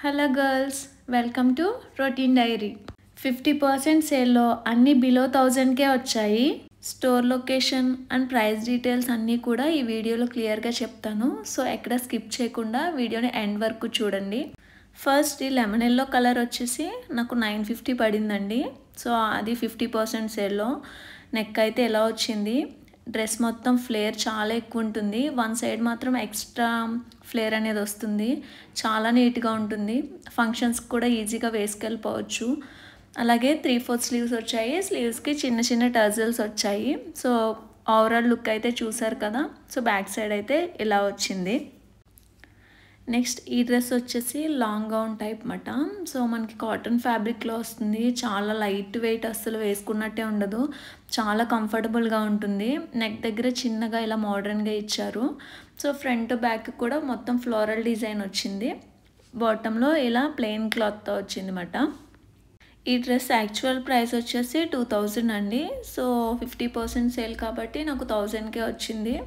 Hello girls, welcome to routine diary. 50% సేల్లో అన్నీ below 1000కే వచ్చాయి. Store location and price details అన్నీ కూడా ఈ వీడియోలో క్లియర్గా చెప్తాను. సో ఎక్కడ స్కిప్ చేయకుండా వీడియోని ఎండ్ వరకు చూడండి. ఫస్ట్ ఈ లెమన్ ఎల్లో కలర్ వచ్చేసి నాకు 950 పడిందండి. సో అది 50% సేల్లో. నెక్ అయితే ఎలా వచ్చింది, డ్రెస్ మొత్తం ఫ్లేర్ చాలా ఎక్కువ ఉంటుంది. వన్ సైడ్ మాత్రం ఎక్స్ట్రా ఫ్లేర్ అనేది వస్తుంది. చాలా నీట్గా ఉంటుంది. ఫంక్షన్స్కి కూడా ఈజీగా వేసుకెళ్ళిపోవచ్చు. అలాగే 3/4 స్లీవ్స్ వచ్చాయి. స్లీవ్స్కి చిన్న చిన్న టర్జల్స్ వచ్చాయి. సో ఓవరాల్ లుక్ అయితే చూసారు కదా. సో బ్యాక్ సైడ్ అయితే ఇలా వచ్చింది. నెక్స్ట్ ఈ డ్రెస్ వచ్చేసి లాంగ్ గౌన్ టైప్ మాట. సో మనకి కాటన్ ఫ్యాబ్రిక్లో వస్తుంది. చాలా లైట్ వెయిట్, అస్సలు వేసుకున్నట్టే ఉండదు. చాలా కంఫర్టబుల్గా ఉంటుంది. నెక్ దగ్గర చిన్నగా ఇలా మోడర్న్గా ఇచ్చారు. సో ఫ్రంట్ బ్యాక్ కూడా మొత్తం ఫ్లోరల్ డిజైన్ వచ్చింది. బాటంలో ఇలా ప్లెయిన్ క్లాత్తో వచ్చింది మాట. ఈ డ్రెస్ యాక్చువల్ ప్రైస్ వచ్చేసి 2000 అండి. సో 50% సేల్ కాబట్టి నాకు 1000కే వచ్చింది.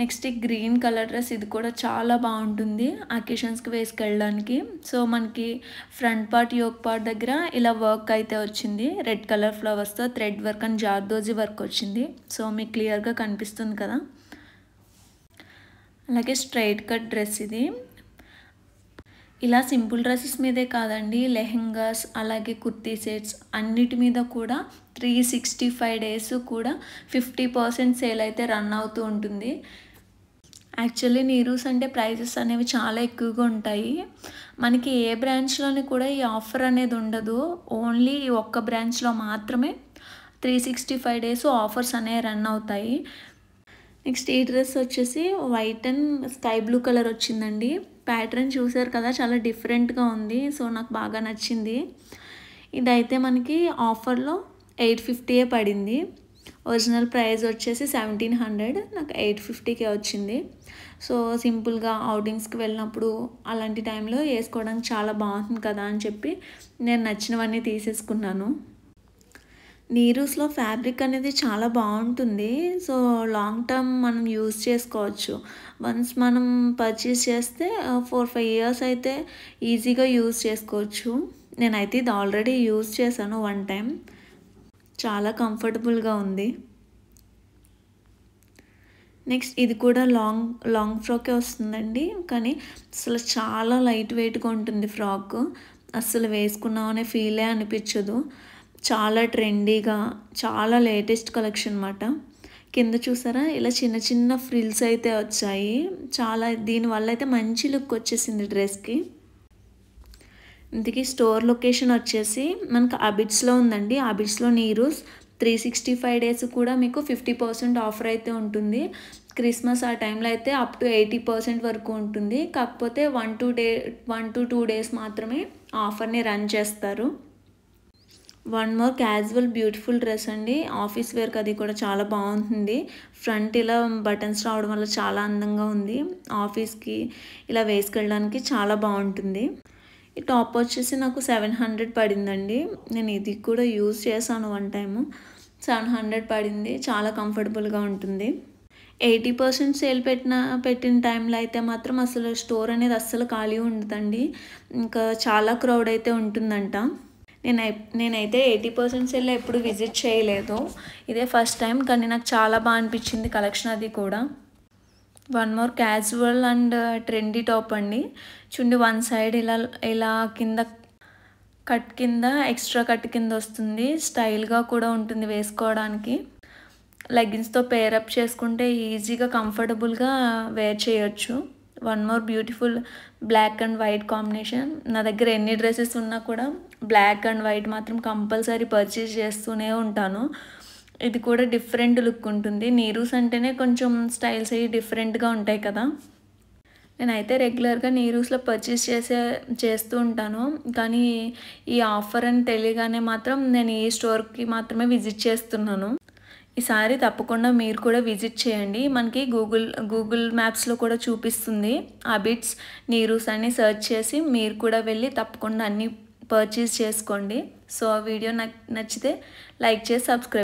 నెక్స్ట్ ఈ గ్రీన్ కలర్ డ్రెస్, ఇది కూడా చాలా బాగుంటుంది అకేషన్స్కి వేసుకెళ్ళడానికి. సో మనకి ఫ్రంట్ పార్ట్, యోక్ పార్ట్ దగ్గర ఇలా వర్క్ అయితే వచ్చింది. రెడ్ కలర్ ఫ్లవర్స్తో thread work and zardozi work వచ్చింది. సో మీకు క్లియర్గా కనిపిస్తుంది కదా. అలాగే స్ట్రైట్ కట్ డ్రెస్ ఇది. ఇలా సింపుల్ డ్రెస్సెస్ మీదే కాదండి, లెహెంగాస్ అలాగే కుర్తీ సెట్స్ అన్నిటి మీద కూడా 365 డేస్ కూడా 50% సేల్ అయితే రన్ అవుతూ ఉంటుంది. యాక్చువల్లీ నీరూస్ అంటే ప్రైజెస్ అనేవి చాలా ఎక్కువగా ఉంటాయి. మనకి ఏ బ్రాంచ్లోని కూడా ఈ ఆఫర్ అనేది ఉండదు. ఓన్లీ ఈ ఒక్క బ్రాంచ్లో మాత్రమే 365 డేస్ ఆఫర్స్ అనేవి రన్ అవుతాయి. నెక్స్ట్ ఈ డ్రెస్ వచ్చేసి white and sky blue colour వచ్చిందండి. ప్యాటర్న్ చూసారు కదా, చాలా డిఫరెంట్గా ఉంది. సో నాకు బాగా నచ్చింది. ఇదైతే మనకి ఆఫర్లో 850 పడింది. ఒరిజినల్ ప్రైస్ వచ్చేసి 1700, నాకు 850కే వచ్చింది. సో సింపుల్గా అవుటింగ్స్కి వెళ్ళినప్పుడు అలాంటి టైంలో వేసుకోవడానికి చాలా బాగుంటుంది కదా అని చెప్పి నేను నచ్చినవన్నీ తీసేసుకున్నాను. నీరూస్లో ఫ్యాబ్రిక్ అనేది చాలా బాగుంటుంది. సో లాంగ్ టర్మ్ మనం యూజ్ చేసుకోవచ్చు. వన్స్ మనం పర్చేస్ చేస్తే 4-5 ఇయర్స్ అయితే ఈజీగా యూజ్ చేసుకోవచ్చు. నేనైతే ఇది ఆల్రెడీ యూజ్ చేశాను 1 టైం. చాలా కంఫర్టబుల్గా ఉంది. నెక్స్ట్ ఇది కూడా లాంగ్ ఫ్రాకే వస్తుందండి. కానీ అసలు చాలా లైట్ వెయిట్గా ఉంటుంది ఫ్రాక్. అస్సలు వేసుకున్నామనే ఫీలే అనిపించదు. చాలా ట్రెండీగా, చాలా లేటెస్ట్ కలెక్షన్ అన్నమాట. కింద చూసారా ఇలా చిన్న చిన్న ఫ్రిల్స్ అయితే వచ్చాయి. చాలా దీనివల్ల అయితే మంచి లుక్ వచ్చేసింది డ్రెస్కి. ఇంతకీ స్టోర్ లొకేషన్ వచ్చేసి మనకు అబిడ్స్లో ఉందండి. అబిడ్స్లో నీరూస్ 365 డేస్ కూడా మీకు 50% ఆఫర్ అయితే ఉంటుంది. క్రిస్మస్ ఆ టైంలో అయితే అప్ టు 80% వరకు ఉంటుంది. కాకపోతే 1 to 2 డేస్ మాత్రమే ఆఫర్ని రన్ చేస్తారు. One more casual beautiful dress అండి. ఆఫీస్ వేర్కి అది కూడా చాలా బాగుంటుంది. ఫ్రంట్ ఇలా బటన్స్ రావడం వల్ల చాలా అందంగా ఉంది. ఆఫీస్కి ఇలా వేసుకెళ్ళడానికి చాలా బాగుంటుంది. ఈ టాప్ వచ్చేసి నాకు 700 పడిందండి. నేను ఇది కూడా యూజ్ చేశాను 1 టైము. 700 పడింది. చాలా కంఫర్టబుల్గా ఉంటుంది. 80% సేల్ పెట్టిన టైంలో అయితే మాత్రం అసలు స్టోర్ అనేది అస్సలు ఖాళీ ఉండదండి. ఇంకా చాలా క్రౌడ్ అయితే ఉంటుందంట. నేనైతే 80% సేల్లో ఎప్పుడు విజిట్ చేయలేదు. ఇదే ఫస్ట్ టైం. కానీ నాకు చాలా బాగా అనిపించింది కలెక్షన్ అది కూడా. One more casual and trendy top అండి. చూడండి, వన్ సైడ్ ఇలా కింద కట్ కింద ఎక్స్ట్రా కట్ కింద వస్తుంది. స్టైల్గా కూడా ఉంటుంది వేసుకోవడానికి. లెగ్గిన్స్తో పేరప్ చేసుకుంటే ఈజీగా కంఫర్టబుల్గా వేర్ చేయొచ్చు. One more beautiful black and white combination. నా దగ్గర ఎన్ని డ్రెస్సెస్ ఉన్నా కూడా బ్లాక్ అండ్ వైట్ మాత్రం కంపల్సరీ పర్చేస్ చేస్తూనే ఉంటాను. ఇది కూడా డిఫరెంట్ లుక్ ఉంటుంది. నీరూస్ అంటేనే కొంచెం స్టైల్స్ అవి డిఫరెంట్గా ఉంటాయి కదా. నేనైతే రెగ్యులర్గా నీరూస్లో పర్చేస్ చేస్తూ ఉంటాను. కానీ ఈ ఆఫర్ అని తెలియగానే మాత్రం నేను ఈ స్టోర్కి మాత్రమే విజిట్ చేస్తున్నాను. ఈసారి తప్పకుండా మీరు కూడా విజిట్ చేయండి. మనకి గూగుల్ మ్యాప్స్లో కూడా చూపిస్తుంది. అబిడ్స్ నీరూస్ అని సెర్చ్ చేసి మీరు కూడా వెళ్ళి తప్పకుండా అన్నీ పర్చేస్ చేసుకోండి. సో ఆ వీడియో నచ్చితే లైక్ చేసి సబ్స్క్రైబ్